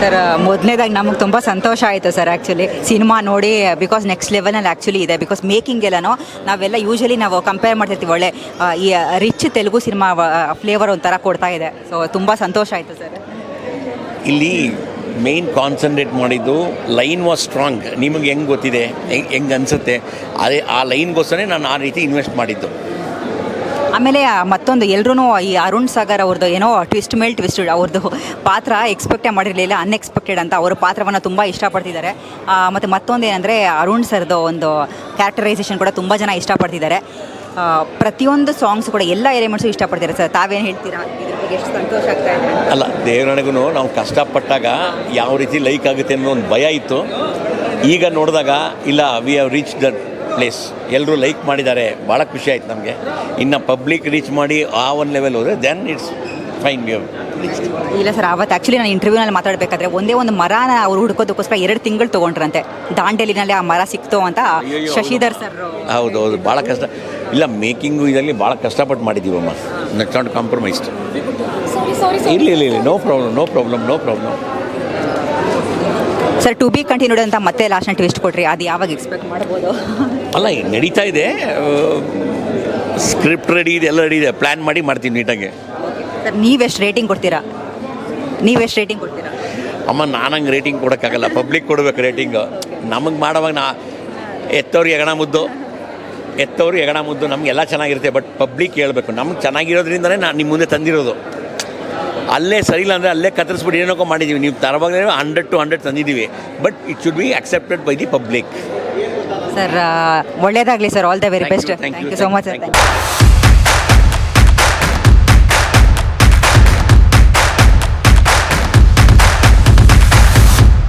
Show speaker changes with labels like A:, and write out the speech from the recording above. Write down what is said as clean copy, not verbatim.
A: Sir ಮೊದಲನೇದಾಗಿ ನಮಗೆ ತುಂಬ ಸಂತೋಷ ಆಯಿತು ಸರ್ ಆ್ಯಕ್ಚುಲಿ ಸಿನಿಮಾ ನೋಡಿ ಬಿಕಾಸ್ ನೆಕ್ಸ್ಟ್ ಲೆವೆಲಲ್ಲಿ ಆ್ಯಕ್ಚುಲಿ ಇದೆ ಬಿಕಾಸ್ ಮೇಕಿಂಗ್ ಎಲ್ಲನೋ ನಾವೆಲ್ಲ ಯೂಶಲಿ ನಾವು ಕಂಪೇರ್ ಮಾಡ್ತಿರ್ತೀವಿ ಒಳ್ಳೆ ಈ ರಿಚ್ ತೆಲುಗು ಸಿನಿಮಾ ಫ್ಲೇವರ್ ಒಂಥರ ಕೊಡ್ತಾ ಇದೆ ಸೊ ತುಂಬ ಸಂತೋಷ ಆಯಿತು ಸರ್.
B: ಇಲ್ಲಿ ಮೇಯ್ನ್ ಕಾನ್ಸಂಟ್ರೇಟ್ ಮಾಡಿದ್ದು ಲೈನ್ ವಾಸ್ ಸ್ಟ್ರಾಂಗ್. ನಿಮಗೆ ಹೆಂಗೆ ಗೊತ್ತಿದೆ, ಹೆಂಗೆ ಅನಿಸುತ್ತೆ, ಅದೇ ಆ ಲೈನ್ಗೋಸ್ಕರ ನಾನು ಆ ರೀತಿ ಇನ್ವೆಸ್ಟ್ ಮಾಡಿದ್ದು.
A: ಆಮೇಲೆ ಮತ್ತೊಂದು ಎಲ್ಲರೂ ಈ ಅರುಣ್ ಸಾಗರ್ ಅವ್ರದ್ದು ಏನೋ ಟ್ವಿಸ್ಟ್ ಮೇಲ್ ಟ್ವಿಸ್ಟ್ ಅವ್ರದ್ದು ಪಾತ್ರ ಎಕ್ಸ್ಪೆಕ್ಟೇ ಮಾಡಿರಲಿಲ್ಲ, ಅನ್ಎಕ್ಸ್ಪೆಕ್ಟೆಡ್ ಅಂತ ಅವ್ರ ಪಾತ್ರವನ್ನು ತುಂಬ ಇಷ್ಟಪಡ್ತಿದ್ದಾರೆ. ಮತ್ತು ಮತ್ತೊಂದು ಏನಂದರೆ ಅರುಣ್ ಸರ್ದು ಒಂದು ಕ್ಯಾರೆಕ್ಟರೈಸೇಷನ್ ಕೂಡ ತುಂಬ ಜನ ಇಷ್ಟಪಡ್ತಿದ್ದಾರೆ. ಪ್ರತಿಯೊಂದು ಸಾಂಗ್ಸ್ ಕೂಡ ಎಲ್ಲ ಎಲಿಮೆಂಟ್ಸು ಇಷ್ಟಪಡ್ತಾರೆ ಸರ್. ತಾವೇನು ಹೇಳ್ತೀರಾ ಇದ್ರ ಬಗ್ಗೆ? ಎಷ್ಟು ಸಂತೋಷ ಆಗ್ತಾ ಇದೆ.
B: ಅಲ್ಲ, ದೇವರಣೆಗೂ ನಾವು ಕಷ್ಟಪಟ್ಟಾಗ ಯಾವ ರೀತಿ ಲೈಕ್ ಆಗುತ್ತೆ ಅನ್ನೋ ಒಂದು ಭಯ ಇತ್ತು. ಈಗ ನೋಡಿದಾಗ ಇಲ್ಲ, V have reach that place, ಎಲ್ಲರೂ ಲೈಕ್ ಮಾಡಿದ್ದಾರೆ, ಭಾಳ ಖುಷಿ ಆಯ್ತು ನಮಗೆ. ಇನ್ನು ಪಬ್ಲಿಕ್ ರೀಚ್ ಮಾಡಿ ಆ ಒಂದು ಲೆವೆಲ್ ಹೋದರೆ then it's fine. We have reach.
A: ಇಲ್ಲ ಸರ್, ಅವತ್ತು ಆ್ಯಕ್ಚುಲಿ ನಾನು ಇಂಟರ್ವ್ಯೂನಲ್ಲಿ ಮಾತಾಡಬೇಕಾದ್ರೆ ಒಂದೇ ಒಂದು ಮರನ ಅವ್ರು ಹುಡ್ಕೋದಕ್ಕೋಸ್ಕರ 2 ತಿಂಗಳು ತೊಗೊಂಡ್ರಂತೆ. ದಾಂಡೇಲಿನಲ್ಲಿ ಆ ಮರ ಸಿಕ್ತು ಅಂತ ಶಶಿಧರ್ ಸರ್.
B: ಹೌದು, ಭಾಳ ಕಷ್ಟ. ಇಲ್ಲ, ಮೇಕಿಂಗು ಇದರಲ್ಲಿ ಭಾಳ ಕಷ್ಟಪಟ್ಟು ಮಾಡಿದ್ದೀವಮ್ಮ. Next not compromised. ಇಲ್ಲ, no problem.
A: Sir to be continued ಅಂತ ಮತ್ತೆ ಲಾಸ್ಟ್ನ ಟ್ವಿಸ್ಟ್ ಕೊಟ್ರಿ, ಅದು ಯಾವಾಗ ಎಕ್ಸ್ಪೆಕ್ಟ್ ಮಾಡ್ಬೋದು?
B: ಅಲ್ಲ, ನಡೀತಾ ಇದೆ, ಸ್ಕ್ರಿಪ್ಟ್ ರೆಡಿ ಇದೆ, ಎಲ್ಲ ರೆಡಿ ಇದೆ, ಪ್ಲ್ಯಾನ್ ಮಾಡಿ ಮಾಡ್ತೀನಿ ನೀಟಾಗಿ.
A: ಸರ್ ನೀವೆಷ್ಟು ರೇಟಿಂಗ್ ಕೊಡ್ತೀರಾ?
B: ಅಮ್ಮ, ನಾನು ಹಂಗೆ ರೇಟಿಂಗ್ ಕೊಡೋಕ್ಕಾಗಲ್ಲ, ಪಬ್ಲಿಕ್ ಕೊಡಬೇಕು ರೇಟಿಂಗು. ನಮಗೆ ಮಾಡೋವಾಗ ಎತ್ತವ್ರು ಎಗಣ ಮುದ್ದು ನಮಗೆಲ್ಲ ಚೆನ್ನಾಗಿರುತ್ತೆ, ಬಟ್ ಪಬ್ಲಿಕ್ ಹೇಳ್ಬೇಕು. ನಮ್ಗೆ ಚೆನ್ನಾಗಿರೋದ್ರಿಂದಲೇ ನಾನು ನಿಮ್ಮ ಮುಂದೆ ತಂದಿರೋದು. ಅಲ್ಲೇ ಸರಿ ಇಲ್ಲ ಅಂದರೆ ಅಲ್ಲೇ ಕತ್ತರಿಸ್ಬಿಟ್ಟು ಏನೋ ಮಾಡಿದ್ದೀವಿ. ನೀವು ತರವಾಗಲೇ 100 to 100 ತಂದಿದ್ದೀವಿ, but it should be accepted by the public.
A: Sir ಒಳ್ಳೇದಾಗಲಿ sir, all the very best. Thank you so much sir.